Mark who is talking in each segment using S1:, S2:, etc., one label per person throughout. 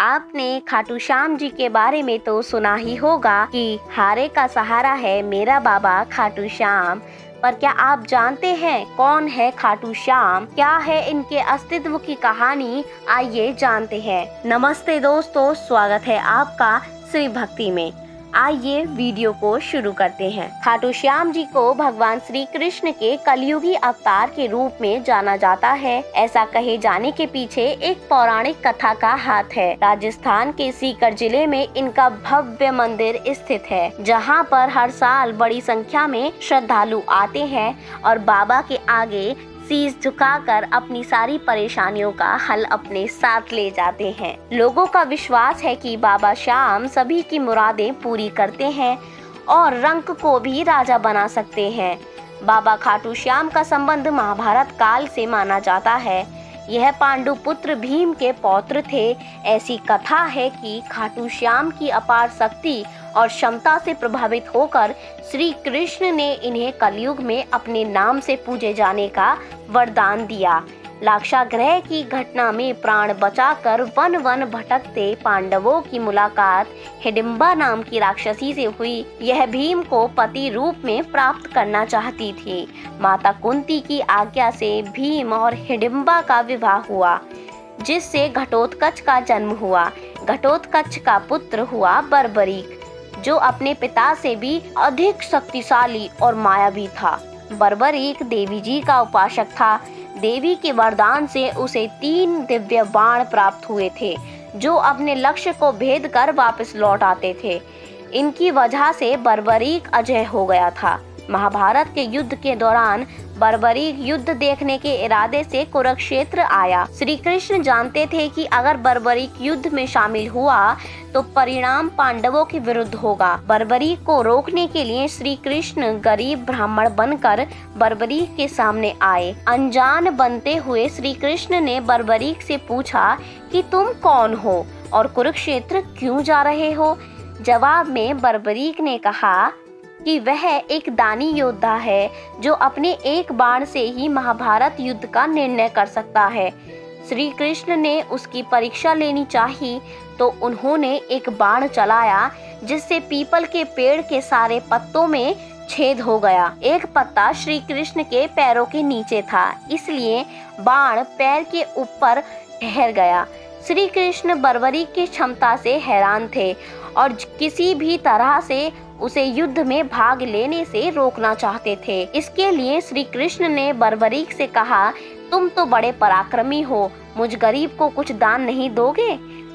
S1: आपने खाटू श्याम जी के बारे में तो सुना ही होगा कि हारे का सहारा है मेरा बाबा खाटू श्याम। पर क्या आप जानते हैं कौन है खाटू श्याम, क्या है इनके अस्तित्व की कहानी? आइए जानते हैं। नमस्ते दोस्तों, स्वागत है आपका श्री भक्ति में। आइए वीडियो को शुरू करते हैं। खाटू श्याम जी को भगवान श्री कृष्ण के कलयुगी अवतार के रूप में जाना जाता है। ऐसा कहे जाने के पीछे एक पौराणिक कथा का हाथ है। राजस्थान के सीकर जिले में इनका भव्य मंदिर स्थित है, जहां पर हर साल बड़ी संख्या में श्रद्धालु आते हैं और बाबा के आगे शीश झुकाकर अपनी सारी परेशानियों का हल अपने साथ ले जाते हैं। लोगों का विश्वास है कि बाबा श्याम सभी की मुरादें पूरी करते हैं और रंक को भी राजा बना सकते हैं। बाबा खाटू श्याम का संबंध महाभारत काल से माना जाता है। यह पांडु पुत्र भीम के पौत्र थे। ऐसी कथा है कि खाटू श्याम की अपार शक्ति और क्षमता से प्रभावित होकर श्री कृष्ण ने इन्हें कलयुग में अपने नाम से पूजे जाने का वरदान दिया। लाक्षागृह की घटना में प्राण बचाकर वन वन भटकते पांडवों की मुलाकात हिडिंबा नाम की राक्षसी से हुई। यह भीम को पति रूप में प्राप्त करना चाहती थी। माता कुंती की आज्ञा से भीम और हिडिंबा का विवाह हुआ, जिससे घटोत्कच का जन्म हुआ। घटोत्कच का पुत्र हुआ बर्बरीक, जो अपने पिता से भी अधिक शक्तिशाली और मायावी था। बर्बरीक देवी जी का उपासक था। देवी के वरदान से उसे 3 दिव्य बाण प्राप्त हुए थे, जो अपने लक्ष्य को भेद कर वापस लौट आते थे। इनकी वजह से बर्बरीक अजय हो गया था। महाभारत के युद्ध के दौरान बर्बरीक युद्ध देखने के इरादे से कुरुक्षेत्र आया। श्री कृष्ण जानते थे कि अगर बर्बरीक युद्ध में शामिल हुआ तो परिणाम पांडवों के विरुद्ध होगा। बर्बरीक को रोकने के लिए श्री कृष्ण गरीब ब्राह्मण बनकर बर्बरीक के सामने आए। अनजान बनते हुए श्री कृष्ण ने बर्बरीक से पूछा कि तुम कौन हो और कुरुक्षेत्र क्यों जा रहे हो? जवाब में बर्बरीक ने कहा कि वह एक दानी योद्धा है, जो अपने एक बाण से ही महाभारत युद्ध का निर्णय कर सकता है। श्री कृष्ण ने उसकी परीक्षा लेनी चाहिए, तो उन्होंने एक बाण चलाया, जिससे पीपल के पेड़ के सारे पत्तों में छेद हो गया। एक पत्ता श्री कृष्ण के पैरों के नीचे था, इसलिए बाण पैर के ऊपर ठहर गया। श्री कृष्ण बर्बरीक की क्षमता से हैरान थे और किसी भी तरह से उसे युद्ध में भाग लेने से रोकना चाहते थे। इसके लिए श्री कृष्ण ने बर्बरीक से कहा, तुम तो बड़े पराक्रमी हो, मुझ गरीब को कुछ दान नहीं दोगे?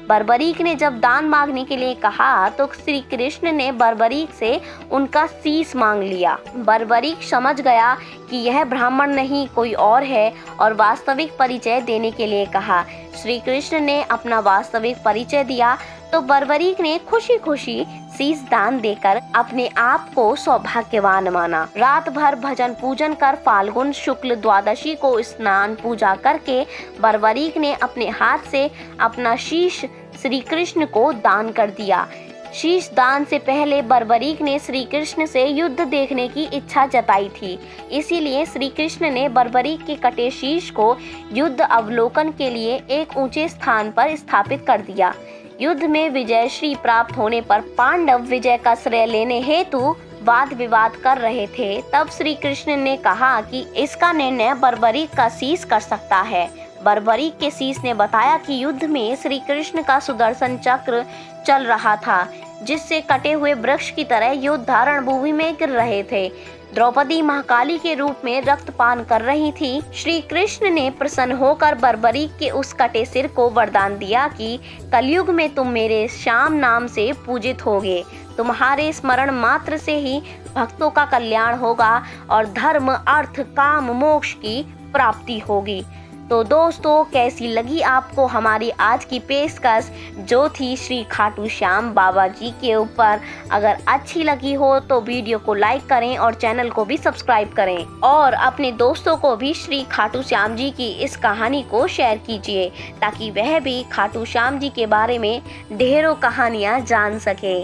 S1: बर्बरीक ने जब दान मांगने के लिए कहा तो श्री कृष्ण ने बर्बरीक से उनका शीश मांग लिया। बर्बरीक समझ गया कि यह ब्राह्मण नहीं कोई और है और वास्तविक परिचय देने के लिए कहा। श्री कृष्ण ने अपना वास्तविक परिचय दिया तो बर्बरीक ने खुशी खुशी शीश दान देकर अपने आप को सौभाग्यवान माना। रात भर भजन पूजन कर फाल्गुन शुक्ल द्वादशी को स्नान पूजा करके बर्बरीक ने अपने हाथ से अपना शीश श्री कृष्ण को दान कर दिया। शीश दान से पहले बर्बरीक ने श्री कृष्ण से युद्ध देखने की इच्छा जताई थी, इसीलिए श्री कृष्ण ने बर्बरीक के कटे शीश को युद्ध अवलोकन के लिए एक ऊंचे स्थान पर स्थापित कर दिया। युद्ध में विजयश्री प्राप्त होने पर पांडव विजय का श्रेय लेने हेतु वाद विवाद कर रहे थे। तब श्री कृष्ण ने कहा कि इसका निर्णय बर्बरीक का शीश कर सकता है। बर्बरीक के शीश ने बताया कि युद्ध में श्री कृष्ण का सुदर्शन चक्र चल रहा था, जिससे कटे हुए वृक्ष की तरह योद्धा रणभूमि में गिर रहे थे। द्रौपदी महाकाली के रूप में रक्तपान कर रही थी। श्री कृष्ण ने प्रसन्न होकर बर्बरीक के उस कटे सिर को वरदान दिया कि कलयुग में तुम मेरे श्याम नाम से पूजित होगे। तुम्हारे स्मरण मात्र से ही भक्तों का कल्याण होगा और धर्म, अर्थ, काम, मोक्ष की प्राप्ति होगी। तो दोस्तों, कैसी लगी आपको हमारी आज की पेशकश जो थी श्री खाटू श्याम बाबा जी के ऊपर? अगर अच्छी लगी हो तो वीडियो को लाइक करें और चैनल को भी सब्सक्राइब करें और अपने दोस्तों को भी श्री खाटू श्याम जी की इस कहानी को शेयर कीजिए, ताकि वह भी खाटू श्याम जी के बारे में ढेरों कहानियाँ जान सके।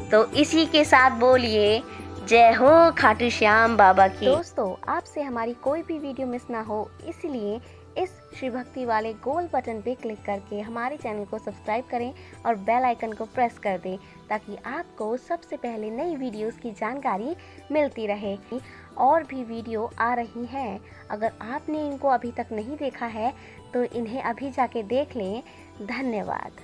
S1: तो इसी के साथ बोलिए जय हो खाटू श्याम बाबा की। दोस्तों, आपसे हमारी कोई भी वीडियो मिस ना हो, इसलिए इस श्री भक्ति वाले गोल बटन पे क्लिक करके हमारे चैनल को सब्सक्राइब करें और बेल आइकन को प्रेस कर दें ताकि आपको सबसे पहले नई वीडियोस की जानकारी मिलती रहे। और भी वीडियो आ रही हैं, अगर आपने इनको अभी तक नहीं देखा है तो इन्हें अभी जाके देख लें। धन्यवाद।